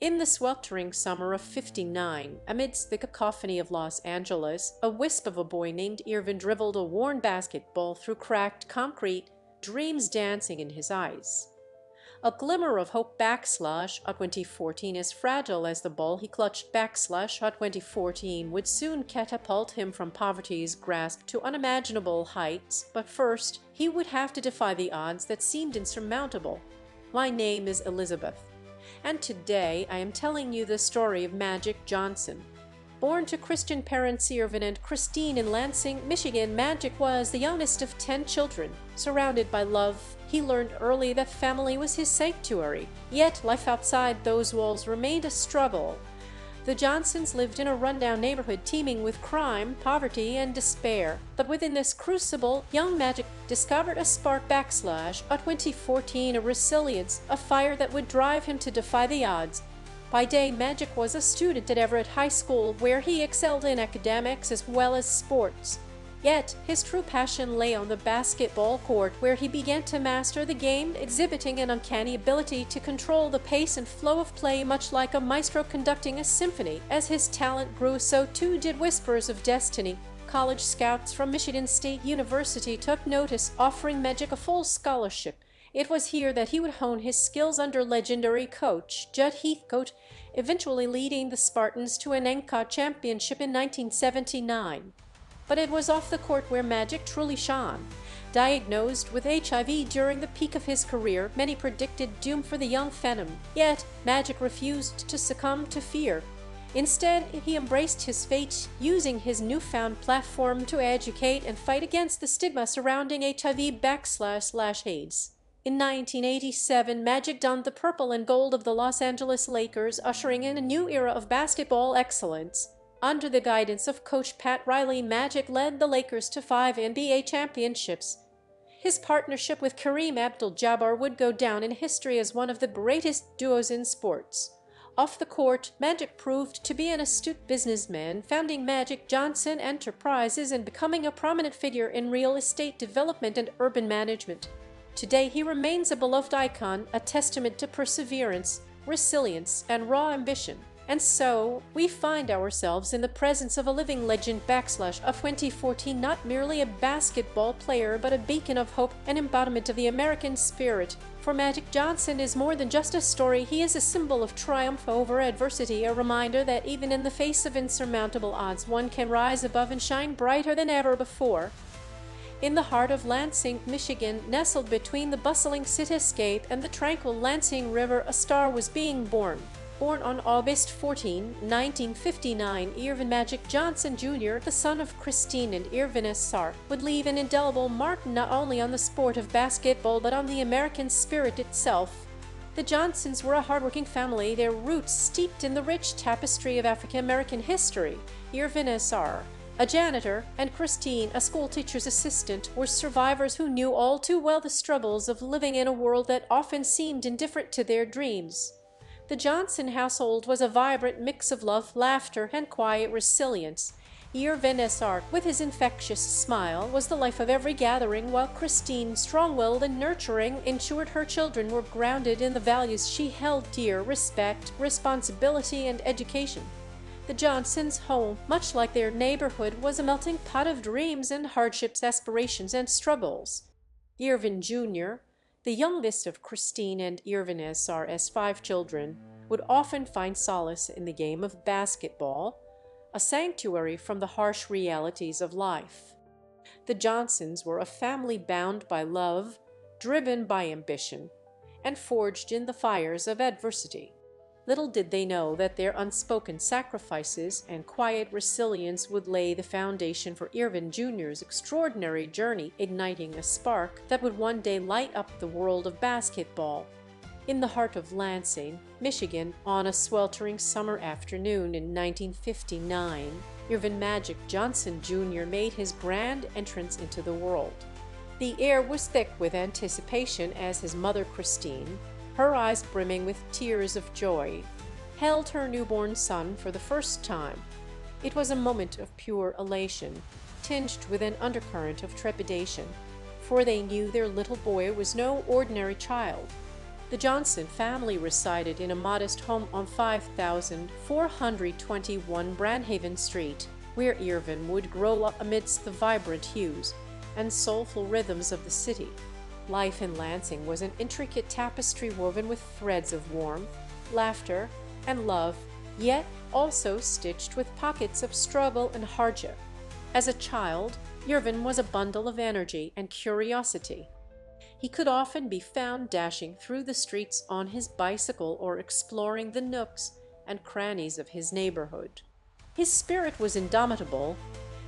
In the sweltering summer of '59, amidst the cacophony of Los Angeles, a wisp of a boy named Irvin dribbled a worn basketball through cracked concrete, dreams dancing in his eyes. A Glimmer of Hope backslash at 2014, as fragile as the ball he clutched backslash at 2014, would soon catapult him from poverty's grasp to unimaginable heights, but first he would have to defy the odds that seemed insurmountable. My name is Elizabeth, and today I am telling you the story of Magic Johnson. Born to Christian parents Irvin and Christine in Lansing, Michigan, Magic was the youngest of 10 children. Surrounded by love, he learned early that family was his sanctuary, yet life outside those walls remained a struggle. The Johnsons lived in a rundown neighborhood teeming with crime, poverty, and despair. But within this crucible, young Magic discovered a spark backslash at 2014, a resilience, a fire that would drive him to defy the odds. By day, Magic was a student at Everett High School, where he excelled in academics as well as sports. Yet, his true passion lay on the basketball court, where he began to master the game, exhibiting an uncanny ability to control the pace and flow of play, much like a maestro conducting a symphony. As his talent grew, so too did whispers of destiny. College scouts from Michigan State University took notice, offering Magic a full scholarship. It was here that he would hone his skills under legendary coach Judd Heathcote, eventually leading the Spartans to an NCAA championship in 1979. But it was off the court where Magic truly shone. Diagnosed with HIV during the peak of his career, many predicted doom for the young phenom. Yet, Magic refused to succumb to fear. Instead, he embraced his fate, using his newfound platform to educate and fight against the stigma surrounding HIV/AIDS. In 1987, Magic donned the purple and gold of the Los Angeles Lakers, ushering in a new era of basketball excellence. Under the guidance of coach Pat Riley, Magic led the Lakers to 5 NBA championships. His partnership with Kareem Abdul-Jabbar would go down in history as one of the greatest duos in sports. Off the court, Magic proved to be an astute businessman, founding Magic Johnson Enterprises and becoming a prominent figure in real estate development and urban management. Today, he remains a beloved icon, a testament to perseverance, resilience, and raw ambition. And so, we find ourselves in the presence of a living legend backslash of 2014, not merely a basketball player, but a beacon of hope, an embodiment of the American spirit. For Magic Johnson is more than just a story. He is a symbol of triumph over adversity, a reminder that even in the face of insurmountable odds, one can rise above and shine brighter than ever before. In the heart of Lansing, Michigan, nestled between the bustling cityscape and the tranquil Lansing River, a star was being born. Born on August 14, 1959, Irvin Magic Johnson Jr., the son of Christine and Irvin Sark, would leave an indelible mark not only on the sport of basketball but on the American spirit itself. The Johnsons were a hardworking family, their roots steeped in the rich tapestry of African-American history. Irvin Sark, a janitor, and Christine, a schoolteacher's assistant, were survivors who knew all too well the struggles of living in a world that often seemed indifferent to their dreams. The Johnson household was a vibrant mix of love, laughter, and quiet resilience. Irvin Sark, with his infectious smile, was the life of every gathering, while Christine, strong-willed and nurturing, ensured her children were grounded in the values she held dear: respect, responsibility, and education. The Johnsons' home, much like their neighborhood, was a melting pot of dreams and hardships, aspirations, and struggles. Irvin Jr., the youngest of Christine and Irvin Sark's 5 children, would often find solace in the game of basketball, a sanctuary from the harsh realities of life. The Johnsons were a family bound by love, driven by ambition, and forged in the fires of adversity. Little did they know that their unspoken sacrifices and quiet resilience would lay the foundation for Irvin Jr.'s extraordinary journey, igniting a spark that would one day light up the world of basketball. In the heart of Lansing, Michigan, on a sweltering summer afternoon in 1959, Irvin Magic Johnson Jr. made his grand entrance into the world. The air was thick with anticipation as his mother Christine, her eyes brimming with tears of joy, held her newborn son for the first time. It was a moment of pure elation, tinged with an undercurrent of trepidation, for they knew their little boy was no ordinary child. The Johnson family resided in a modest home on 5421 Branhaven Street, where Irvin would grow up amidst the vibrant hues and soulful rhythms of the city. Life in Lansing was an intricate tapestry woven with threads of warmth, laughter, and love, yet also stitched with pockets of struggle and hardship. As a child, Irvin was a bundle of energy and curiosity. He could often be found dashing through the streets on his bicycle or exploring the nooks and crannies of his neighborhood. His spirit was indomitable.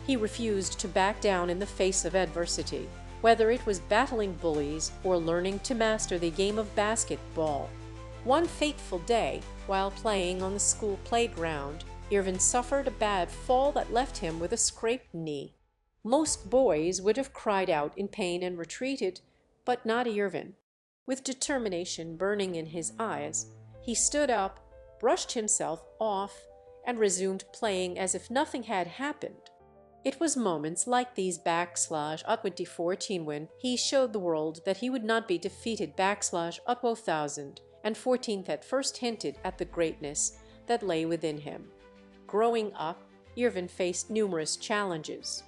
He refused to back down in the face of adversity, whether it was battling bullies or learning to master the game of basketball. One fateful day, while playing on the school playground, Irvin suffered a bad fall that left him with a scraped knee. Most boys would have cried out in pain and retreated, but not Irvin. With determination burning in his eyes, he stood up, brushed himself off, and resumed playing as if nothing had happened. It was moments like these / at 2014 when he showed the world that he would not be defeated / at 2014 that first hinted at the greatness that lay within him. Growing up, Irvin faced numerous challenges.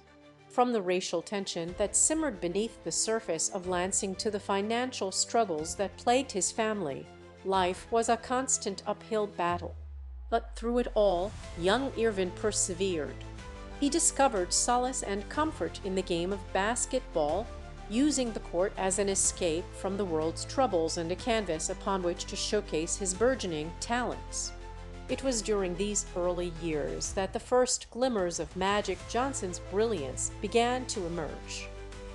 From the racial tension that simmered beneath the surface of Lansing to the financial struggles that plagued his family, life was a constant uphill battle. But through it all, young Irvin persevered. He discovered solace and comfort in the game of basketball, using the court as an escape from the world's troubles and a canvas upon which to showcase his burgeoning talents. It was during these early years that the first glimmers of Magic Johnson's brilliance began to emerge.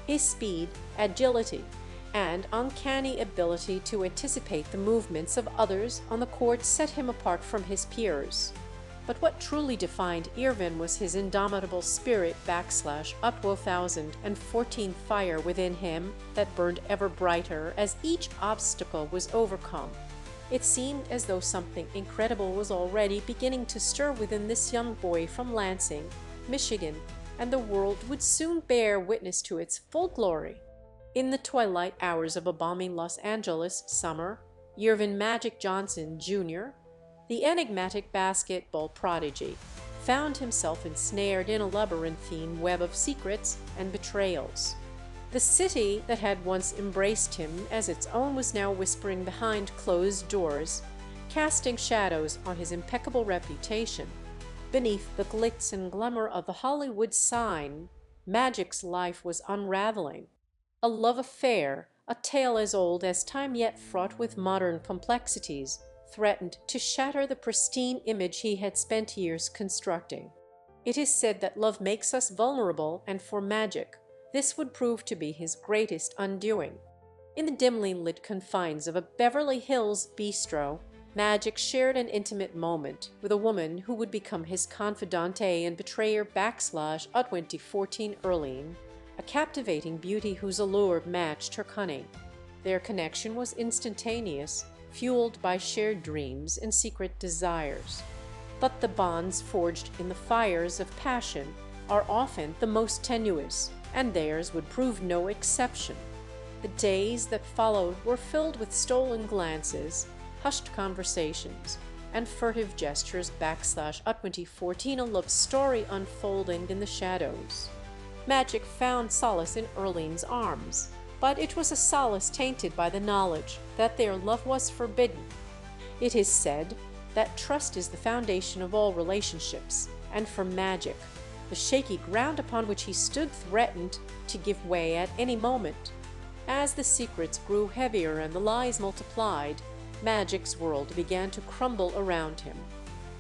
His speed, agility, and uncanny ability to anticipate the movements of others on the court set him apart from his peers. But what truly defined Irvin was his indomitable spirit / at 2014 fire within him that burned ever brighter as each obstacle was overcome. It seemed as though something incredible was already beginning to stir within this young boy from Lansing, Michigan, and the world would soon bear witness to its full glory. In the twilight hours of a balmy Los Angeles summer, Irvin Magic Johnson, Jr., the enigmatic basketball prodigy, found himself ensnared in a labyrinthine web of secrets and betrayals. The city that had once embraced him as its own was now whispering behind closed doors, casting shadows on his impeccable reputation. Beneath the glitz and glamour of the Hollywood sign, Magic's life was unraveling. A love affair, a tale as old as time yet fraught with modern complexities, threatened to shatter the pristine image he had spent years constructing. It is said that love makes us vulnerable, and for Magic, this would prove to be his greatest undoing. In the dimly lit confines of a Beverly Hills bistro, Magic shared an intimate moment with a woman who would become his confidante and betrayer / at 2014 Earlene, a captivating beauty whose allure matched her cunning. Their connection was instantaneous, fueled by shared dreams and secret desires. But the bonds forged in the fires of passion are often the most tenuous, and theirs would prove no exception. The days that followed were filled with stolen glances, hushed conversations, and furtive gestures / at 2014, a love story unfolding in the shadows. Magic found solace in Earlene's arms, but it was a solace tainted by the knowledge that their love was forbidden. It is said that trust is the foundation of all relationships, and for Magic, the shaky ground upon which he stood threatened to give way at any moment. As the secrets grew heavier and the lies multiplied, Magic's world began to crumble around him.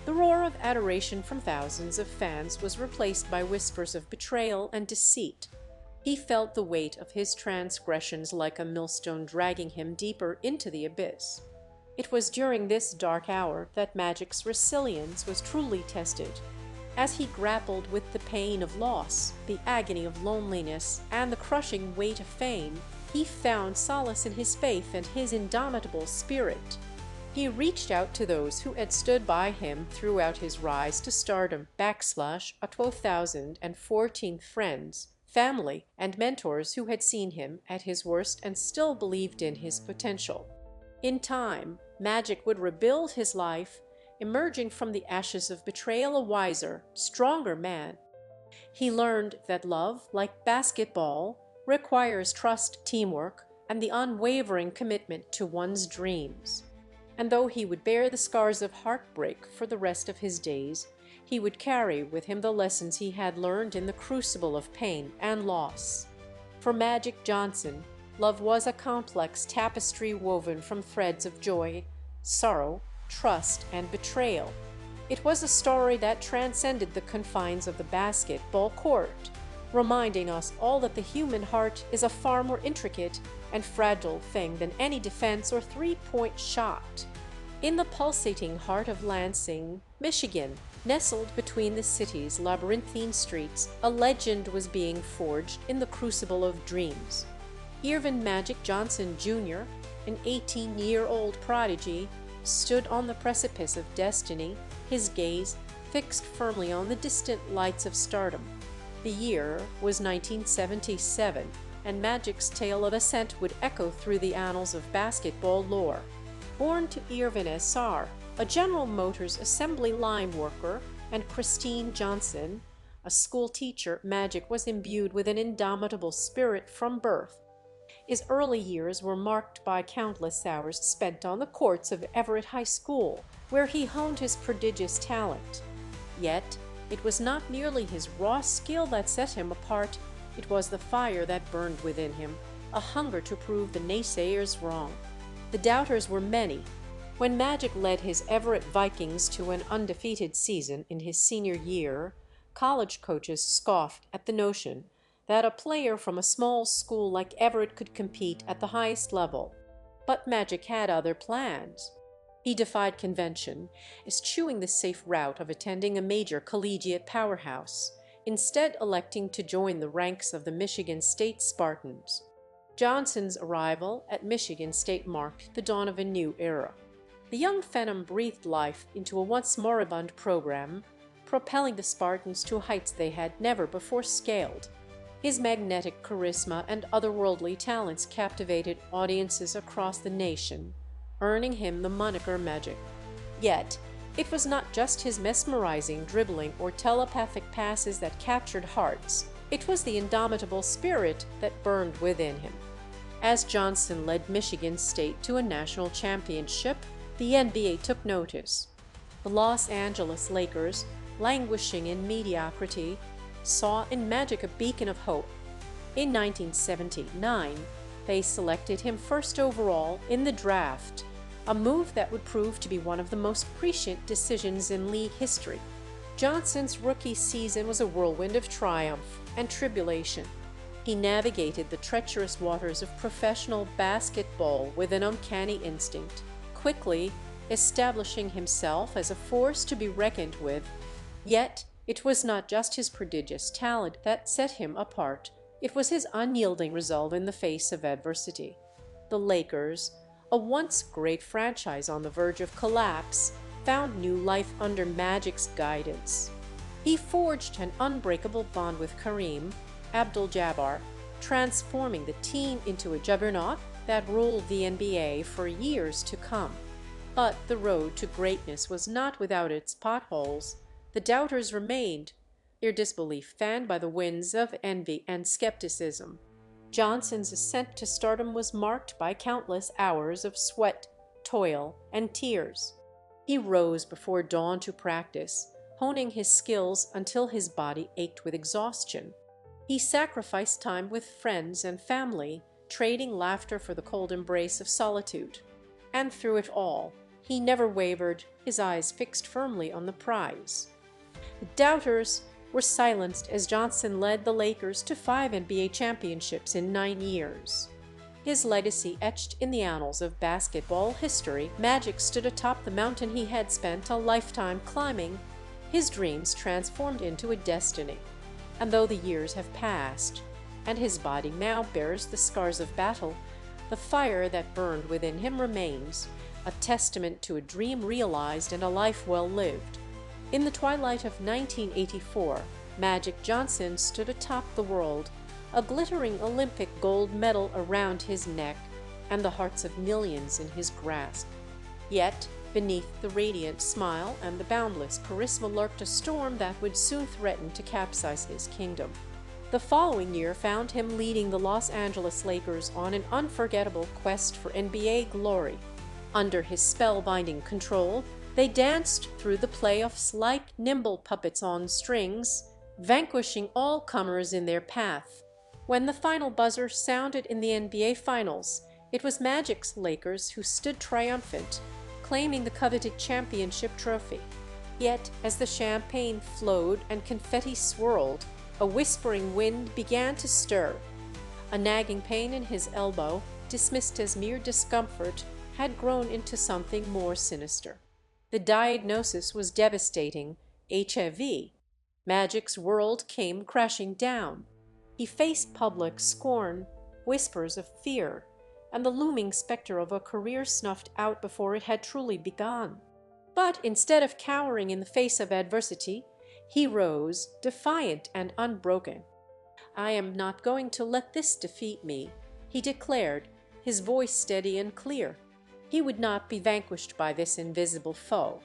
The roar of adoration from thousands of fans was replaced by whispers of betrayal and deceit. He felt the weight of his transgressions like a millstone dragging him deeper into the abyss. It was during this dark hour that Magic's resilience was truly tested. As he grappled with the pain of loss, the agony of loneliness, and the crushing weight of fame, he found solace in his faith and his indomitable spirit. He reached out to those who had stood by him throughout his rise to stardom / at 2014 friends, family, and mentors who had seen him at his worst and still believed in his potential. In time, Magic would rebuild his life, emerging from the ashes of betrayal a wiser, stronger man. He learned that love, like basketball, requires trust, teamwork, and the unwavering commitment to one's dreams. And though he would bear the scars of heartbreak for the rest of his days, he would carry with him the lessons he had learned in the crucible of pain and loss. For Magic Johnson, love was a complex tapestry woven from threads of joy, sorrow, trust, and betrayal. It was a story that transcended the confines of the basketball court, reminding us all that the human heart is a far more intricate and fragile thing than any defense or three-point shot. In the pulsating heart of Lansing, Michigan, nestled between the city's labyrinthine streets, a legend was being forged in the crucible of dreams. Irvin Magic Johnson Jr., an 18-year-old prodigy, stood on the precipice of destiny, his gaze fixed firmly on the distant lights of stardom. The year was 1977, and Magic's tale of ascent would echo through the annals of basketball lore. Born to Irvin S.R., a General Motors assembly line worker, and Christine Johnson, a school teacher, Magic was imbued with an indomitable spirit from birth. His early years were marked by countless hours spent on the courts of Everett High School, where he honed his prodigious talent. Yet, it was not merely his raw skill that set him apart, it was the fire that burned within him, a hunger to prove the naysayers wrong. The doubters were many. When Magic led his Everett Vikings to an undefeated season in his senior year, college coaches scoffed at the notion that a player from a small school like Everett could compete at the highest level. But Magic had other plans. He defied convention, eschewing the safe route of attending a major collegiate powerhouse, instead electing to join the ranks of the Michigan State Spartans. Johnson's arrival at Michigan State marked the dawn of a new era. The young phenom breathed life into a once moribund program, propelling the Spartans to heights they had never before scaled. His magnetic charisma and otherworldly talents captivated audiences across the nation, earning him the moniker Magic. Yet, it was not just his mesmerizing dribbling or telepathic passes that captured hearts. It was the indomitable spirit that burned within him. As Johnson led Michigan State to a national championship, the NBA took notice. The Los Angeles Lakers, languishing in mediocrity, saw in Magic a beacon of hope. In 1979, they selected him first overall in the draft, a move that would prove to be one of the most prescient decisions in league history. Johnson's rookie season was a whirlwind of triumph and tribulation. He navigated the treacherous waters of professional basketball with an uncanny instinct, quickly establishing himself as a force to be reckoned with. Yet, it was not just his prodigious talent that set him apart. It was his unyielding resolve in the face of adversity. The Lakers, a once great franchise on the verge of collapse, found new life under Magic's guidance. He forged an unbreakable bond with Kareem Abdul-Jabbar, transforming the team into a juggernaut that ruled the NBA for years to come. But the road to greatness was not without its potholes. The doubters remained, their disbelief fanned by the winds of envy and skepticism. Johnson's ascent to stardom was marked by countless hours of sweat, toil, and tears. He rose before dawn to practice, honing his skills until his body ached with exhaustion. He sacrificed time with friends and family, trading laughter for the cold embrace of solitude. And through it all, he never wavered, his eyes fixed firmly on the prize. The doubters were silenced as Johnson led the Lakers to 5 NBA championships in 9 years. His legacy etched in the annals of basketball history, Magic stood atop the mountain he had spent a lifetime climbing, his dreams transformed into a destiny. And though the years have passed, and his body now bears the scars of battle, the fire that burned within him remains, a testament to a dream realized and a life well lived. In the twilight of 1984, Magic Johnson stood atop the world, a glittering Olympic gold medal around his neck, and the hearts of millions in his grasp. Yet, beneath the radiant smile and the boundless charisma lurked a storm that would soon threaten to capsize his kingdom. The following year found him leading the Los Angeles Lakers on an unforgettable quest for NBA glory. Under his spellbinding control, they danced through the playoffs like nimble puppets on strings, vanquishing all comers in their path. When the final buzzer sounded in the NBA Finals, it was Magic's Lakers who stood triumphant, claiming the coveted championship trophy. Yet, as the champagne flowed and confetti swirled, a whispering wind began to stir. A nagging pain in his elbow, dismissed as mere discomfort, had grown into something more sinister. The diagnosis was devastating: HIV. Magic's world came crashing down. He faced public scorn, whispers of fear, and the looming specter of a career snuffed out before it had truly begun. But instead of cowering in the face of adversity, he rose, defiant and unbroken. "I am not going to let this defeat me," he declared, his voice steady and clear. He would not be vanquished by this invisible foe.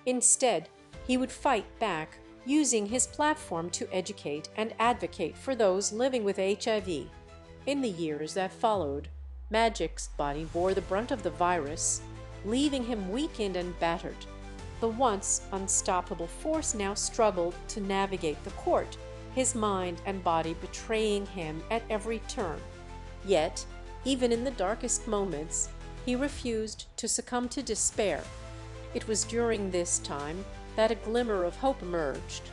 Instead, he would fight back, using his platform to educate and advocate for those living with HIV. In the years that followed, Magic's body bore the brunt of the virus, leaving him weakened and battered. The once unstoppable force now struggled to navigate the court, his mind and body betraying him at every turn. Yet, even in the darkest moments, he refused to succumb to despair. It was during this time that a glimmer of hope emerged.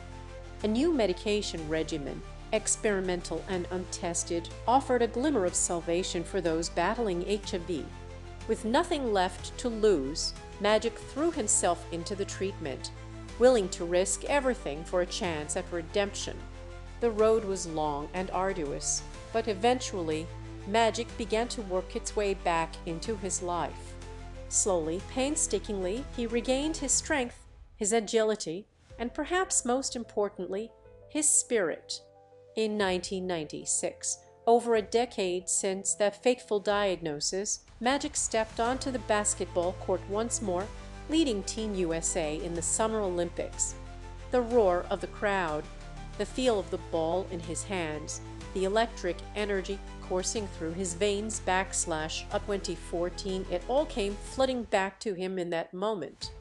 A new medication regimen, experimental and untested, offered a glimmer of salvation for those battling HIV. With nothing left to lose, Magic threw himself into the treatment, willing to risk everything for a chance at redemption. The road was long and arduous, but eventually Magic began to work its way back into his life. Slowly, painstakingly, he regained his strength, his agility, and perhaps most importantly, his spirit. In 1996, over a decade since that fateful diagnosis, Magic stepped onto the basketball court once more, leading Team USA in the Summer Olympics. The roar of the crowd, the feel of the ball in his hands, the electric energy coursing through his veins / 2014, it all came flooding back to him in that moment.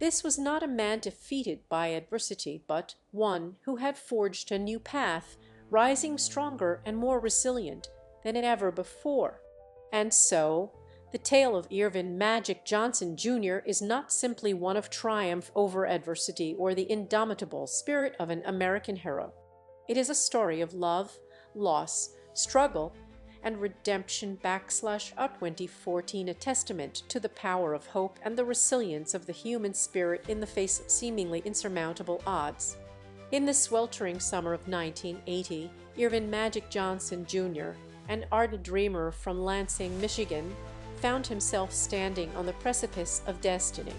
This was not a man defeated by adversity, but one who had forged a new path, rising stronger and more resilient than ever before. And so, the tale of Irvin "Magic" Johnson Jr. is not simply one of triumph over adversity or the indomitable spirit of an American hero. It is a story of love, loss, struggle, and redemption / 2014, a testament to the power of hope and the resilience of the human spirit in the face of seemingly insurmountable odds. In the sweltering summer of 1980, Irvin "Magic" Johnson Jr., an ardent dreamer from Lansing, Michigan, found himself standing on the precipice of destiny.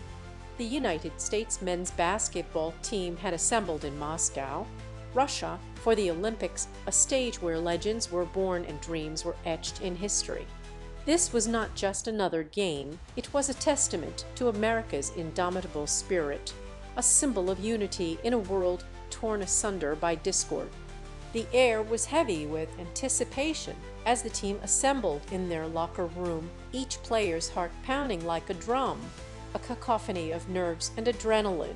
The United States men's basketball team had assembled in Moscow, Russia, for the Olympics, a stage where legends were born and dreams were etched in history. This was not just another game, it was a testament to America's indomitable spirit, a symbol of unity in a world torn asunder by discord. The air was heavy with anticipation as the team assembled in their locker room, each player's heart pounding like a drum, a cacophony of nerves and adrenaline.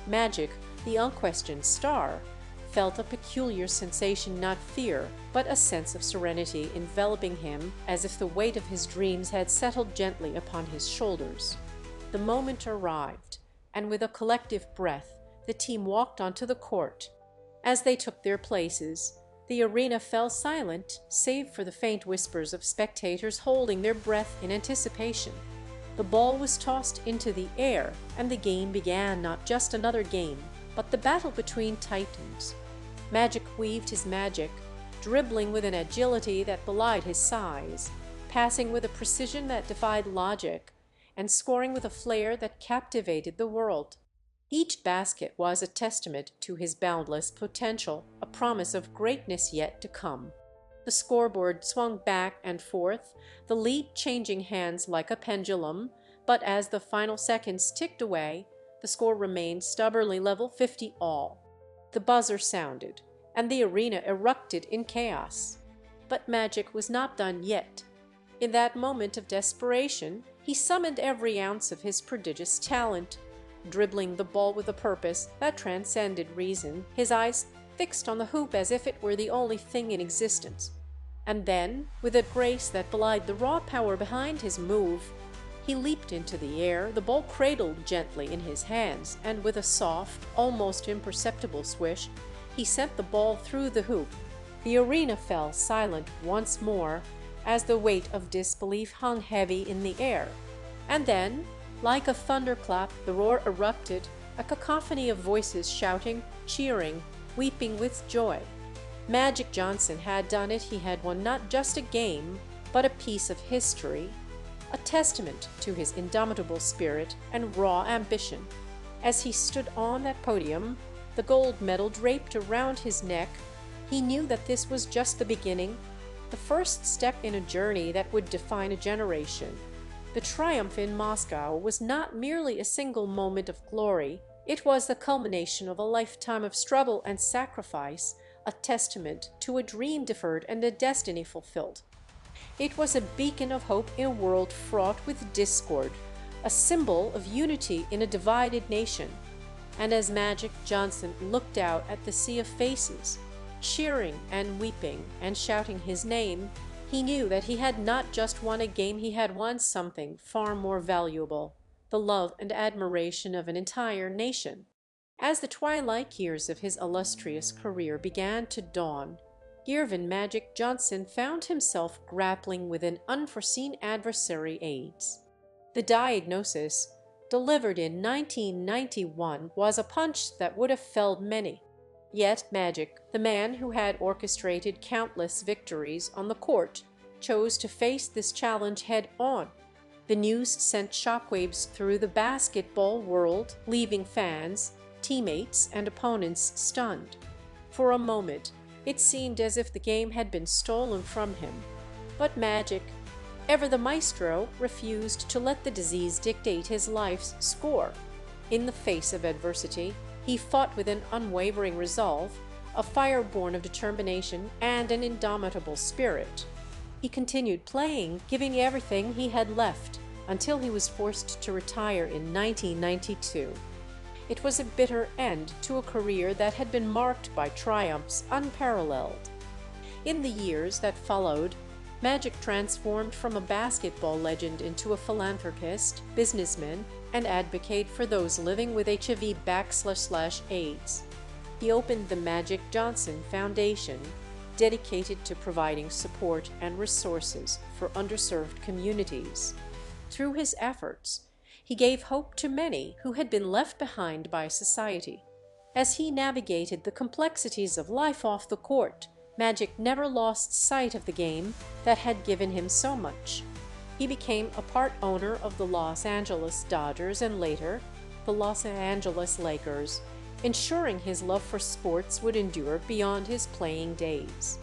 Magic, the unquestioned star, felt a peculiar sensation, not fear, but a sense of serenity enveloping him, as if the weight of his dreams had settled gently upon his shoulders. The moment arrived, and with a collective breath, the team walked onto the court. As they took their places, the arena fell silent, save for the faint whispers of spectators holding their breath in anticipation. The ball was tossed into the air, and the game began, not just another game, but the battle between titans. Magic weaved his magic, dribbling with an agility that belied his size, passing with a precision that defied logic, and scoring with a flair that captivated the world. Each basket was a testament to his boundless potential, a promise of greatness yet to come. The scoreboard swung back and forth, the lead changing hands like a pendulum, but as the final seconds ticked away, the score remained stubbornly level 50 all. The buzzer sounded, and the arena erupted in chaos. But Magic was not done yet. In that moment of desperation, he summoned every ounce of his prodigious talent, dribbling the ball with a purpose that transcended reason, his eyes fixed on the hoop as if it were the only thing in existence. And then, with a grace that belied the raw power behind his move, he leaped into the air, the ball cradled gently in his hands, and with a soft, almost imperceptible swish, he sent the ball through the hoop. The arena fell silent once more, as the weight of disbelief hung heavy in the air. And then, like a thunderclap, the roar erupted, a cacophony of voices shouting, cheering, weeping with joy. Magic Johnson had done it. He had won not just a game, but a piece of history, a testament to his indomitable spirit and raw ambition. As he stood on that podium, the gold medal draped around his neck, he knew that this was just the beginning, the first step in a journey that would define a generation. The triumph in Moscow was not merely a single moment of glory, it was the culmination of a lifetime of struggle and sacrifice, a testament to a dream deferred and a destiny fulfilled. It was a beacon of hope in a world fraught with discord, a symbol of unity in a divided nation. And as Magic Johnson looked out at the sea of faces, cheering and weeping and shouting his name, he knew that he had not just won a game, he had won something far more valuable, the love and admiration of an entire nation. As the twilight years of his illustrious career began to dawn, Girvan Magic Johnson found himself grappling with an unforeseen adversary, AIDS. The diagnosis, delivered in 1991, was a punch that would have felled many. Yet Magic, the man who had orchestrated countless victories on the court, chose to face this challenge head-on. The news sent shockwaves through the basketball world, leaving fans, teammates, and opponents stunned. For a moment, it seemed as if the game had been stolen from him. But Magic, ever the maestro, refused to let the disease dictate his life's score. In the face of adversity, he fought with an unwavering resolve, a fire born of determination, and an indomitable spirit. He continued playing, giving everything he had left, until he was forced to retire in 1992. It was a bitter end to a career that had been marked by triumphs unparalleled. In the years that followed, Magic transformed from a basketball legend into a philanthropist, businessman, and advocate for those living with HIV/AIDS. He opened the Magic Johnson Foundation, dedicated to providing support and resources for underserved communities. Through his efforts, he gave hope to many who had been left behind by society. As he navigated the complexities of life off the court, Magic never lost sight of the game that had given him so much. He became a part owner of the Los Angeles Dodgers and later the Los Angeles Lakers, ensuring his love for sports would endure beyond his playing days.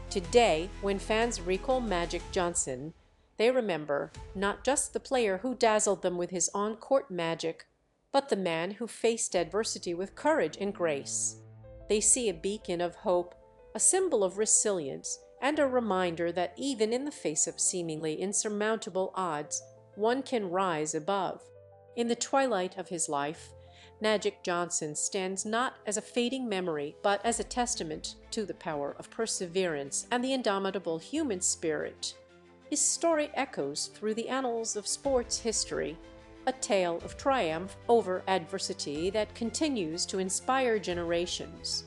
Today, when fans recall Magic Johnson, they remember not just the player who dazzled them with his on-court magic, but the man who faced adversity with courage and grace. They see a beacon of hope, a symbol of resilience, and a reminder that even in the face of seemingly insurmountable odds, one can rise above. In the twilight of his life, Magic Johnson stands not as a fading memory, but as a testament to the power of perseverance and the indomitable human spirit. His story echoes through the annals of sports history, a tale of triumph over adversity that continues to inspire generations.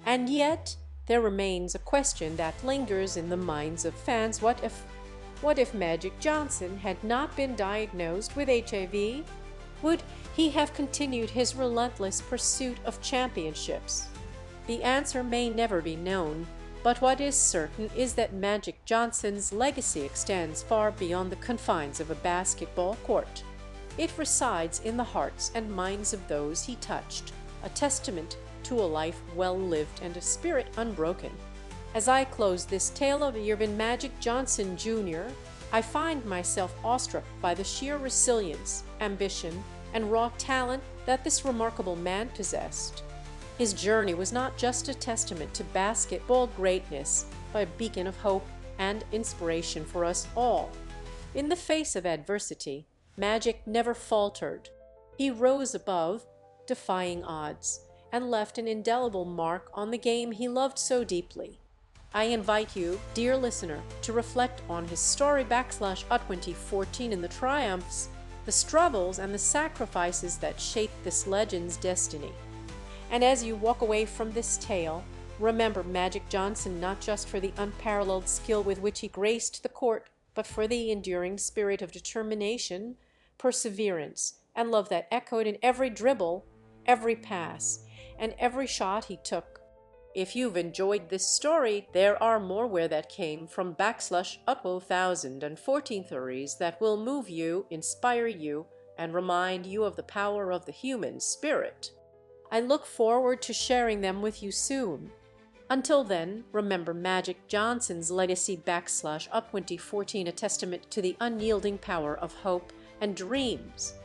And yet, there remains a question that lingers in the minds of fans. What if Magic Johnson had not been diagnosed with HIV? Would he have continued his relentless pursuit of championships? The answer may never be known, but what is certain is that Magic Johnson's legacy extends far beyond the confines of a basketball court. It resides in the hearts and minds of those he touched, a testament to a life well lived and a spirit unbroken. As I close this tale of Irvin Magic Johnson Jr., I find myself awestruck by the sheer resilience, ambition, and raw talent that this remarkable man possessed. His journey was not just a testament to basketball greatness, but a beacon of hope and inspiration for us all. In the face of adversity, Magic never faltered. He rose above, defying odds, and left an indelible mark on the game he loved so deeply. I invite you, dear listener, to reflect on his story /2014 and the triumphs, the struggles, and the sacrifices that shaped this legend's destiny. And as you walk away from this tale, remember Magic Johnson not just for the unparalleled skill with which he graced the court, but for the enduring spirit of determination, perseverance, and love that echoed in every dribble, every pass, and every shot he took. If you've enjoyed this story, there are more where that came from /2014 theories that will move you, inspire you, and remind you of the power of the human spirit. I look forward to sharing them with you soon. Until then, remember Magic Johnson's legacy /2014, a testament to the unyielding power of hope and dreams.